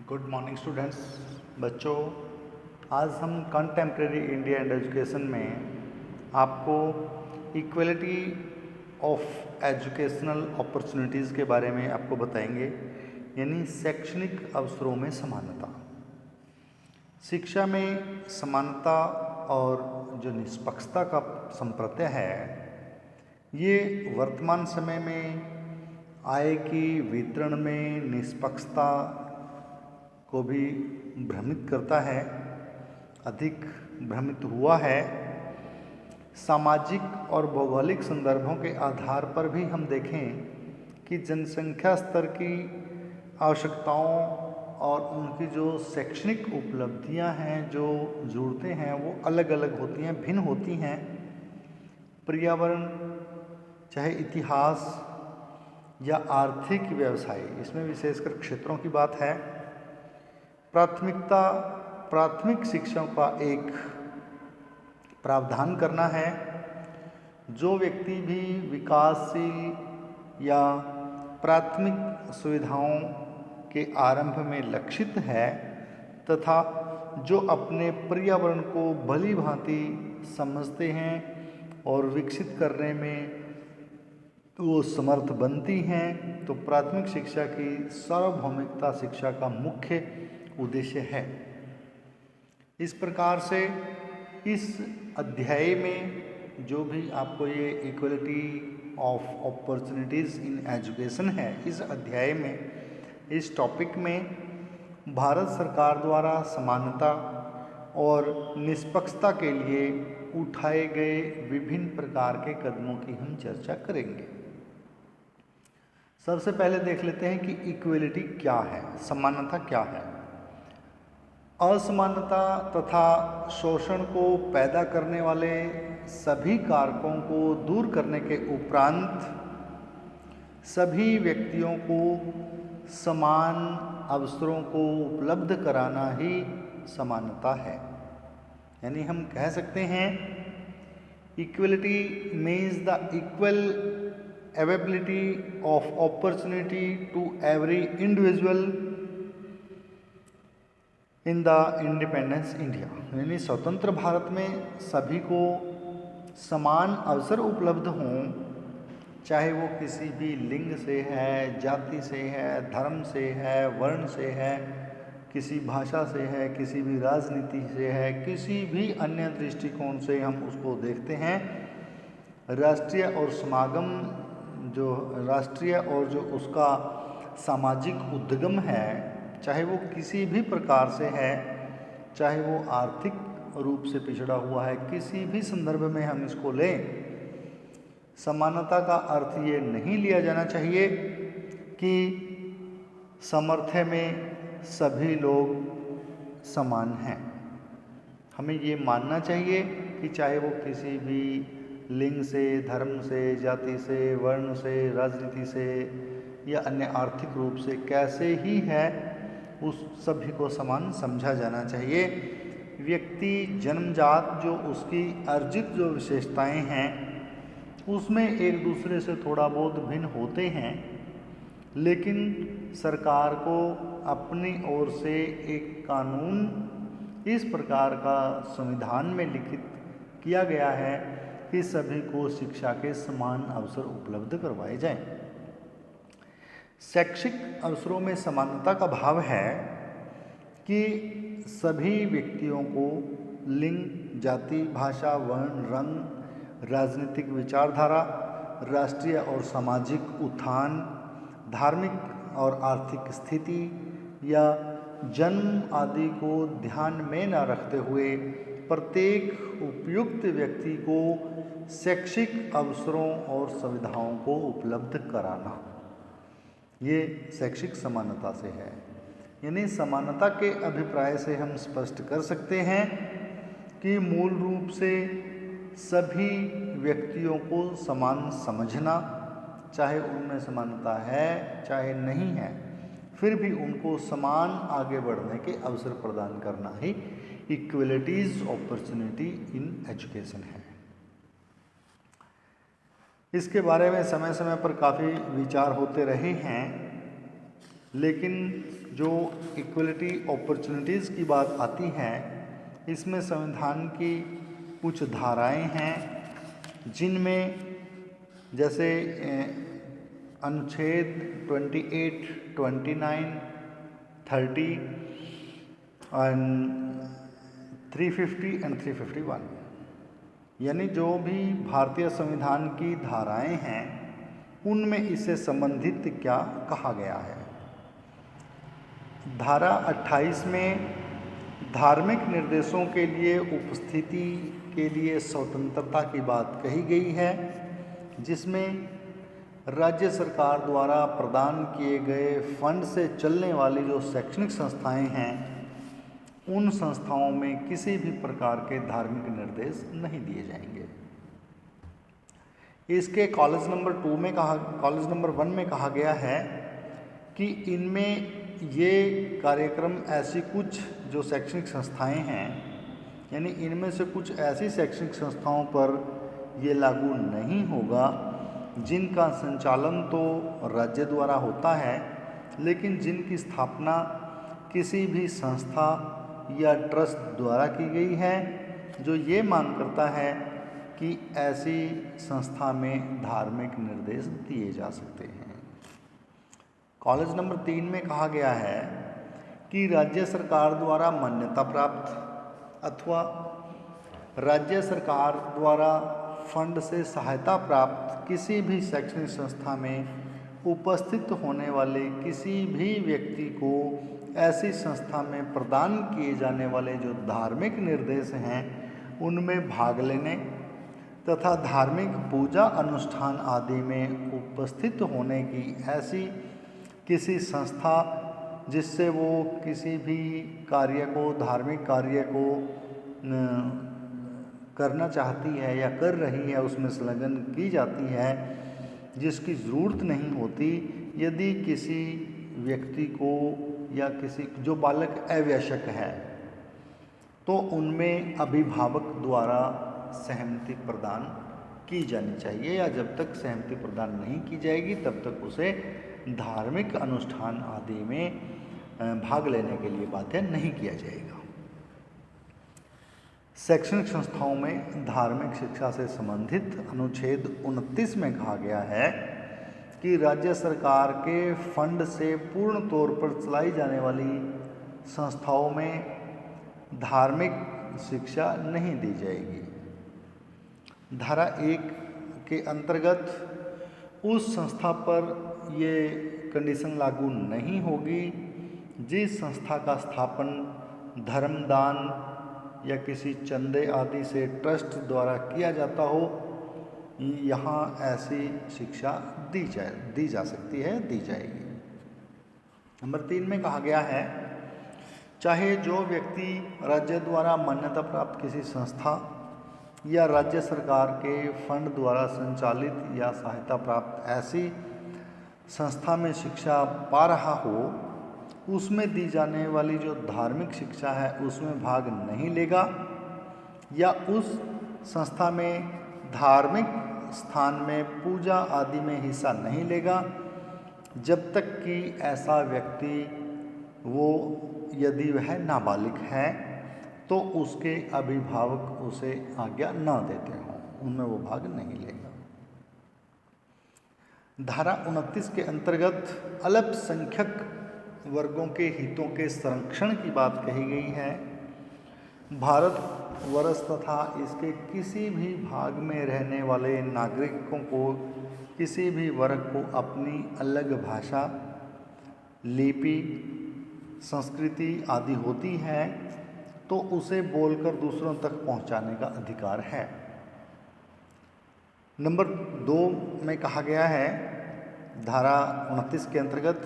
Good morning students. बच्चों, आज हम कंटेम्प्रेरी इंडिया एंड एजुकेशन में आपको इक्वलिटी ऑफ एजुकेशनल अपॉर्चुनिटीज़ के बारे में आपको बताएंगे, यानी शैक्षणिक अवसरों में समानता। शिक्षा में समानता और जो निष्पक्षता का संप्रत्यय है, ये वर्तमान समय में आय की वितरण में निष्पक्षता को भी भ्रमित करता है, अधिक भ्रमित हुआ है। सामाजिक और भौगोलिक संदर्भों के आधार पर भी हम देखें कि जनसंख्या स्तर की आवश्यकताओं और उनकी जो शैक्षणिक उपलब्धियां हैं, जो ज़रूरतें हैं, वो अलग अलग होती हैं, भिन्न होती हैं। पर्यावरण, चाहे इतिहास या आर्थिक व्यवसाय, इसमें विशेषकर क्षेत्रों की बात है। प्राथमिक शिक्षा का एक प्रावधान करना है। जो व्यक्ति भी विकासशील या प्राथमिक सुविधाओं के आरंभ में लक्षित है तथा जो अपने पर्यावरण को भली भांति समझते हैं और विकसित करने में वो समर्थ बनती हैं, तो प्राथमिक शिक्षा की सार्वभौमिकता शिक्षा का मुख्य उद्देश्य है। इस प्रकार से इस अध्याय में जो भी आपको ये equality of opportunities in education है, इस अध्याय में, इस टॉपिक में भारत सरकार द्वारा समानता और निष्पक्षता के लिए उठाए गए विभिन्न प्रकार के कदमों की हम चर्चा करेंगे। सबसे पहले देख लेते हैं कि इक्वलिटी क्या है, समानता क्या है। असमानता तथा शोषण को पैदा करने वाले सभी कारकों को दूर करने के उपरांत सभी व्यक्तियों को समान अवसरों को उपलब्ध कराना ही समानता है। यानी हम कह सकते हैं equality means the equal availability of opportunity to every individual in the independence India. यानी स्वतंत्र भारत में सभी को समान अवसर उपलब्ध हों, चाहे वो किसी भी लिंग से है, जाति से है, धर्म से है, वर्ण से है, किसी भाषा से है, किसी भी राजनीति से है, किसी भी अन्य दृष्टिकोण से हम उसको देखते हैं। राष्ट्रीय और जो उसका सामाजिक उद्गम है, चाहे वो किसी भी प्रकार से है, चाहे वो आर्थिक रूप से पिछड़ा हुआ है, किसी भी संदर्भ में हम इसको लें, समानता का अर्थ ये नहीं लिया जाना चाहिए कि सामर्थ्य में सभी लोग समान हैं। हमें ये मानना चाहिए कि चाहे वो किसी भी लिंग से, धर्म से, जाति से, वर्ण से, राजनीति से या अन्य आर्थिक रूप से कैसे ही है, उस सभी को समान समझा जाना चाहिए। व्यक्ति जन्मजात जो उसकी अर्जित जो विशेषताएं हैं, उसमें एक दूसरे से थोड़ा बहुत भिन्न होते हैं, लेकिन सरकार को अपनी ओर से एक कानून इस प्रकार का संविधान में लिखित किया गया है कि सभी को शिक्षा के समान अवसर उपलब्ध करवाए जाएं। शैक्षिक अवसरों में समानता का भाव है कि सभी व्यक्तियों को लिंग, जाति, भाषा, वर्ण, रंग, राजनीतिक विचारधारा, राष्ट्रीय और सामाजिक उत्थान, धार्मिक और आर्थिक स्थिति या जन्म आदि को ध्यान में न रखते हुए प्रत्येक उपयुक्त व्यक्ति को शैक्षिक अवसरों और सुविधाओं को उपलब्ध कराना, ये शैक्षिक समानता से है। यानी समानता के अभिप्राय से हम स्पष्ट कर सकते हैं कि मूल रूप से सभी व्यक्तियों को समान समझना, चाहे उनमें समानता है चाहे नहीं है, फिर भी उनको समान आगे बढ़ने के अवसर प्रदान करना ही इक्वलिटीज अपॉर्चुनिटी इन एजुकेशन है। इसके बारे में समय समय पर काफ़ी विचार होते रहे हैं। लेकिन जो इक्वलिटी अपॉर्चुनिटीज़ की बात आती है, इसमें संविधान की कुछ धाराएं हैं जिनमें जैसे अनुच्छेद 28, 29, 30 एंड 350 एंड 351, यानी जो भी भारतीय संविधान की धाराएं हैं उनमें इससे संबंधित क्या कहा गया है। धारा 28 में धार्मिक निर्देशों के लिए उपस्थिति के लिए स्वतंत्रता की बात कही गई है, जिसमें राज्य सरकार द्वारा प्रदान किए गए फंड से चलने वाली जो शैक्षणिक संस्थाएं हैं उन संस्थाओं में किसी भी प्रकार के धार्मिक निर्देश नहीं दिए जाएंगे। इसके कॉलेज नंबर 1 में कहा गया है कि इनमें ये कार्यक्रम ऐसी कुछ जो शैक्षणिक संस्थाएं हैं, यानी इनमें से कुछ ऐसी शैक्षणिक संस्थाओं पर ये लागू नहीं होगा जिनका संचालन तो राज्य द्वारा होता है, लेकिन जिनकी स्थापना किसी भी संस्था या ट्रस्ट द्वारा की गई है जो ये मांग करता है कि ऐसी संस्था में धार्मिक निर्देश दिए जा सकते हैं। कॉलेज नंबर 3 में कहा गया है कि राज्य सरकार द्वारा मान्यता प्राप्त अथवा राज्य सरकार द्वारा फंड से सहायता प्राप्त किसी भी शैक्षणिक संस्था में उपस्थित होने वाले किसी भी व्यक्ति को ऐसी संस्था में प्रदान किए जाने वाले जो धार्मिक निर्देश हैं उनमें भाग लेने तथा धार्मिक पूजा अनुष्ठान आदि में उपस्थित होने की ऐसी किसी संस्था जिससे वो किसी भी कार्य को, धार्मिक कार्य को करना चाहती है या कर रही है, उसमें संलग्न की जाती है, जिसकी ज़रूरत नहीं होती, यदि किसी व्यक्ति को या किसी जो बालक अवयस्क है तो उनमें अभिभावक द्वारा सहमति प्रदान की जानी चाहिए, या जब तक सहमति प्रदान नहीं की जाएगी तब तक उसे धार्मिक अनुष्ठान आदि में भाग लेने के लिए बाध्य नहीं किया जाएगा। शैक्षणिक संस्थाओं में धार्मिक शिक्षा से संबंधित अनुच्छेद 29 में कहा गया है कि राज्य सरकार के फंड से पूर्ण तौर पर चलाई जाने वाली संस्थाओं में धार्मिक शिक्षा नहीं दी जाएगी। धारा 1 के अंतर्गत उस संस्था पर ये कंडीशन लागू नहीं होगी जिस संस्था का स्थापन धर्मदान या किसी चंदे आदि से ट्रस्ट द्वारा किया जाता हो। यहाँ ऐसी शिक्षा दी जा सकती है, दी जाएगी। नंबर 3 में कहा गया है, चाहे जो व्यक्ति राज्य द्वारा मान्यता प्राप्त किसी संस्था या राज्य सरकार के फंड द्वारा संचालित या सहायता प्राप्त ऐसी संस्था में शिक्षा पा रहा हो, उसमें दी जाने वाली जो धार्मिक शिक्षा है उसमें भाग नहीं लेगा या उस संस्था में धार्मिक स्थान में पूजा आदि में हिस्सा नहीं लेगा जब तक कि ऐसा व्यक्ति वो यदि वह नाबालिग है तो उसके अभिभावक उसे आज्ञा न देते हों, उनमें वो भाग नहीं लेगा। धारा 29 के अंतर्गत अल्पसंख्यक वर्गों के हितों के संरक्षण की बात कही गई है। भारतवर्ष तथा इसके किसी भी भाग में रहने वाले नागरिकों को, किसी भी वर्ग को अपनी अलग भाषा, लिपि, संस्कृति आदि होती है तो उसे बोलकर दूसरों तक पहुंचाने का अधिकार है। नंबर 2 में कहा गया है, धारा 29 के अंतर्गत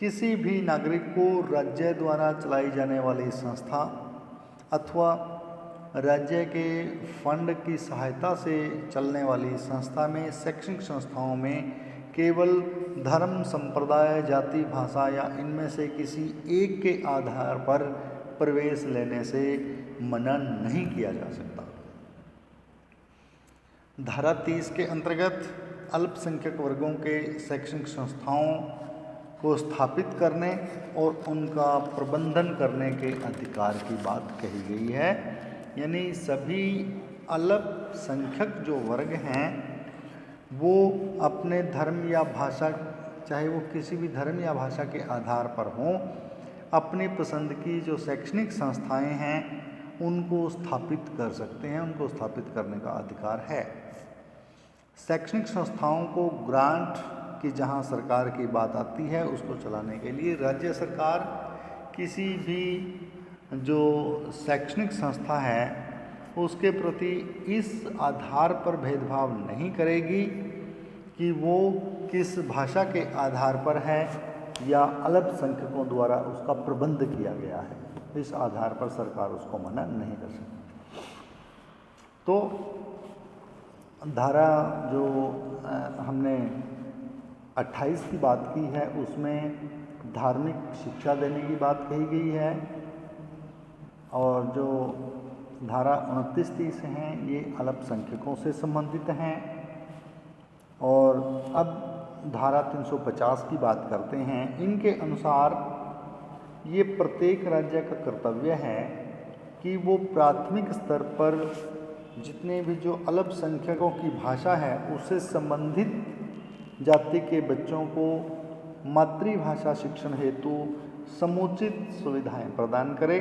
किसी भी नागरिक को राज्य द्वारा चलाई जाने वाली संस्था अथवा राज्य के फंड की सहायता से चलने वाली संस्था में, शैक्षणिक संस्थाओं में केवल धर्म, संप्रदाय, जाति, भाषा या इनमें से किसी एक के आधार पर प्रवेश लेने से मना नहीं किया जा सकता। धारा 30 के अंतर्गत अल्पसंख्यक वर्गों के शैक्षणिक संस्थाओं को स्थापित करने और उनका प्रबंधन करने के अधिकार की बात कही गई है। यानी सभी अल्पसंख्यक जो वर्ग हैं वो अपने धर्म या भाषा, चाहे वो किसी भी धर्म या भाषा के आधार पर हों, अपनी पसंद की जो शैक्षणिक संस्थाएं हैं उनको स्थापित कर सकते हैं, उनको स्थापित करने का अधिकार है। शैक्षणिक संस्थाओं को ग्रांट की जहां सरकार की बात आती है, उसको चलाने के लिए राज्य सरकार किसी भी जो शैक्षणिक संस्था है उसके प्रति इस आधार पर भेदभाव नहीं करेगी कि वो किस भाषा के आधार पर है या अल्पसंख्यकों द्वारा उसका प्रबंध किया गया है। इस आधार पर सरकार उसको मना नहीं कर सकती। तो धारा जो हमने 28 की बात की है उसमें धार्मिक शिक्षा देने की बात कही गई है, और जो धारा 29-30 हैं ये अल्पसंख्यकों से संबंधित हैं। और अब धारा 350 की बात करते हैं। इनके अनुसार ये प्रत्येक राज्य का कर्तव्य है कि वो प्राथमिक स्तर पर जितने भी जो अल्पसंख्यकों की भाषा है उससे संबंधित जाति के बच्चों को मातृभाषा शिक्षण हेतु समुचित सुविधाएं प्रदान करे,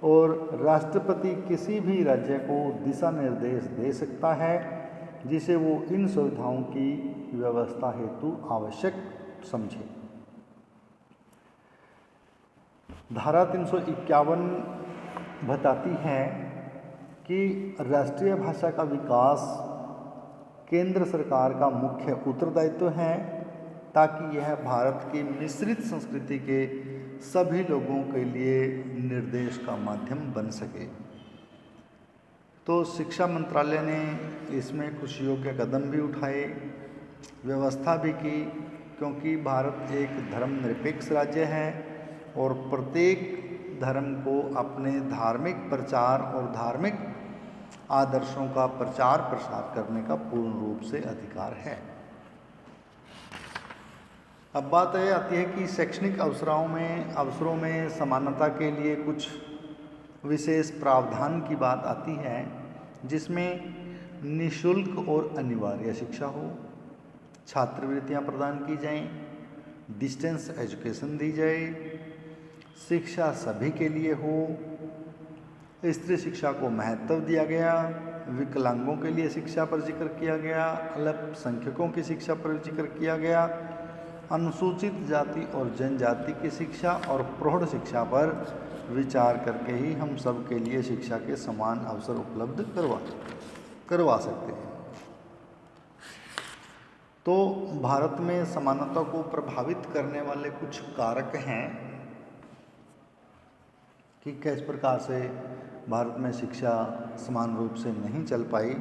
और राष्ट्रपति किसी भी राज्य को दिशा निर्देश दे सकता है जिसे वो इन सुविधाओं की व्यवस्था हेतु आवश्यक समझे। धारा 351 बताती है कि राष्ट्रीय भाषा का विकास केंद्र सरकार का मुख्य उत्तरदायित्व है ताकि यह भारत की मिश्रित संस्कृति के सभी लोगों के लिए निर्देश का माध्यम बन सके। तो शिक्षा मंत्रालय ने इसमें कुछ योग्य कदम भी उठाए, व्यवस्था भी की, क्योंकि भारत एक धर्मनिरपेक्ष राज्य है और प्रत्येक धर्म को अपने धार्मिक प्रचार और धार्मिक आदर्शों का प्रचार प्रसार करने का पूर्ण रूप से अधिकार है। अब बात यह आती है कि शैक्षणिक अवसरों में समानता के लिए कुछ विशेष प्रावधान की बात आती है, जिसमें निःशुल्क और अनिवार्य शिक्षा हो, छात्रवृत्तियां प्रदान की जाएं, डिस्टेंस एजुकेशन दी जाए, शिक्षा सभी के लिए हो, स्त्री शिक्षा को महत्व दिया गया, विकलांगों के लिए शिक्षा पर जिक्र किया गया, अल्पसंख्यकों की शिक्षा पर जिक्र किया गया, अनुसूचित जाति और जनजाति की शिक्षा और प्रौढ़ शिक्षा पर विचार करके ही हम सब के लिए शिक्षा के समान अवसर उपलब्ध करवा सकते हैं। तो भारत में समानता को प्रभावित करने वाले कुछ कारक हैं कि किस प्रकार से भारत में शिक्षा समान रूप से नहीं चल पाई।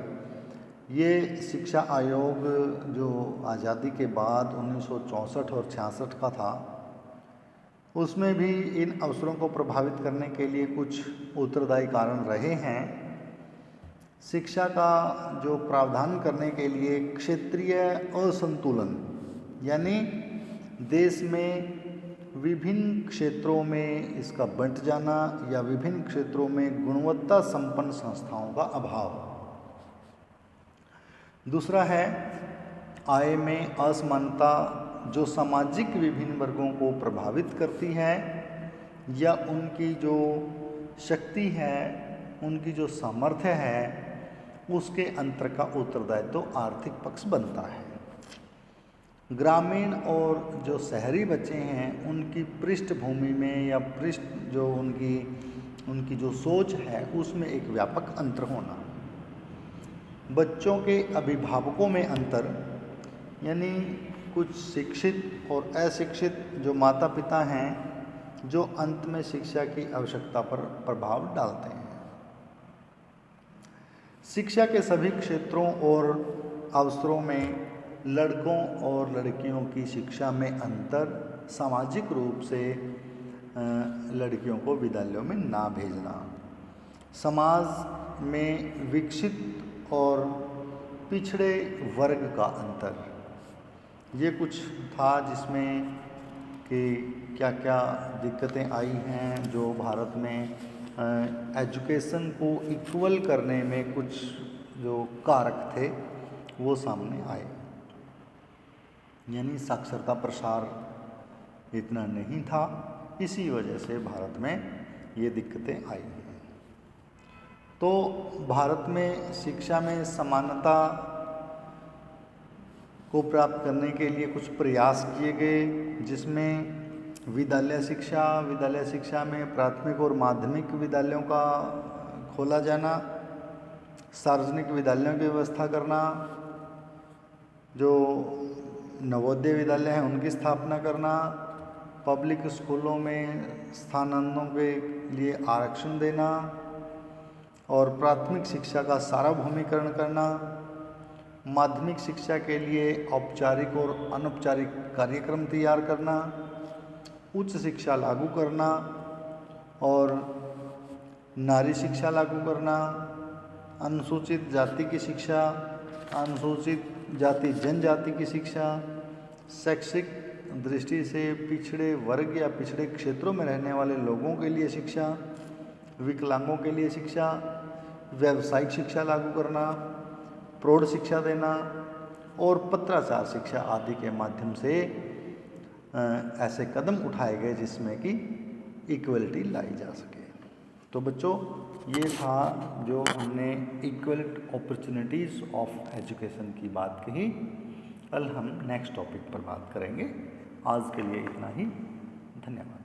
ये शिक्षा आयोग जो आज़ादी के बाद 1964 और 66 का था, उसमें भी इन अवसरों को प्रभावित करने के लिए कुछ उत्तरदायी कारण रहे हैं। शिक्षा का जो प्रावधान करने के लिए क्षेत्रीय असंतुलन, यानी देश में विभिन्न क्षेत्रों में इसका बंट जाना या विभिन्न क्षेत्रों में गुणवत्ता संपन्न संस्थाओं का अभाव। दूसरा है आय में असमानता, जो सामाजिक विभिन्न वर्गों को प्रभावित करती है या उनकी जो शक्ति है, उनकी जो सामर्थ्य है, उसके अंतर का उत्तरदायित्व तो आर्थिक पक्ष बनता है। ग्रामीण और जो शहरी बच्चे हैं उनकी पृष्ठभूमि में या जो उनकी जो सोच है उसमें एक व्यापक अंतर होना। बच्चों के अभिभावकों में अंतर, यानी कुछ शिक्षित और अशिक्षित जो माता पिता हैं जो अंत में शिक्षा की आवश्यकता पर प्रभाव डालते हैं। शिक्षा के सभी क्षेत्रों और अवसरों में लड़कों और लड़कियों की शिक्षा में अंतर, सामाजिक रूप से लड़कियों को विद्यालयों में ना भेजना, समाज में विकसित और पिछड़े वर्ग का अंतर, ये कुछ था जिसमें कि क्या क्या दिक्कतें आई हैं जो भारत में एजुकेशन को इक्वल करने में कुछ जो कारक थे वो सामने आए। यानी साक्षरता प्रसार इतना नहीं था, इसी वजह से भारत में ये दिक्कतें आई हैं। तो भारत में शिक्षा में समानता को प्राप्त करने के लिए कुछ प्रयास किए गए, जिसमें विद्यालय शिक्षा में प्राथमिक और माध्यमिक विद्यालयों का खोला जाना, सार्वजनिक विद्यालयों की व्यवस्था करना, जो नवोदय विद्यालय हैं उनकी स्थापना करना, पब्लिक स्कूलों में स्थानांतरों के लिए आरक्षण देना और प्राथमिक शिक्षा का सार्वभौमिकरण करना, माध्यमिक शिक्षा के लिए औपचारिक और अनौपचारिक कार्यक्रम तैयार करना, उच्च शिक्षा लागू करना और नारी शिक्षा लागू करना, अनुसूचित जाति की शिक्षा, अनुसूचित जाति जनजाति की शिक्षा, शैक्षिक दृष्टि से पिछड़े वर्ग या पिछड़े क्षेत्रों में रहने वाले लोगों के लिए शिक्षा, विकलांगों के लिए शिक्षा, व्यावसायिक शिक्षा लागू करना, प्रौढ़ शिक्षा देना और पत्राचार शिक्षा आदि के माध्यम से ऐसे कदम उठाए गए जिसमें कि इक्वलिटी लाई जा सके। तो बच्चों, ये था जो हमने इक्वल अपॉर्चुनिटीज़ ऑफ एजुकेशन की बात कही। कल हम नेक्स्ट टॉपिक पर बात करेंगे। आज के लिए इतना ही। धन्यवाद।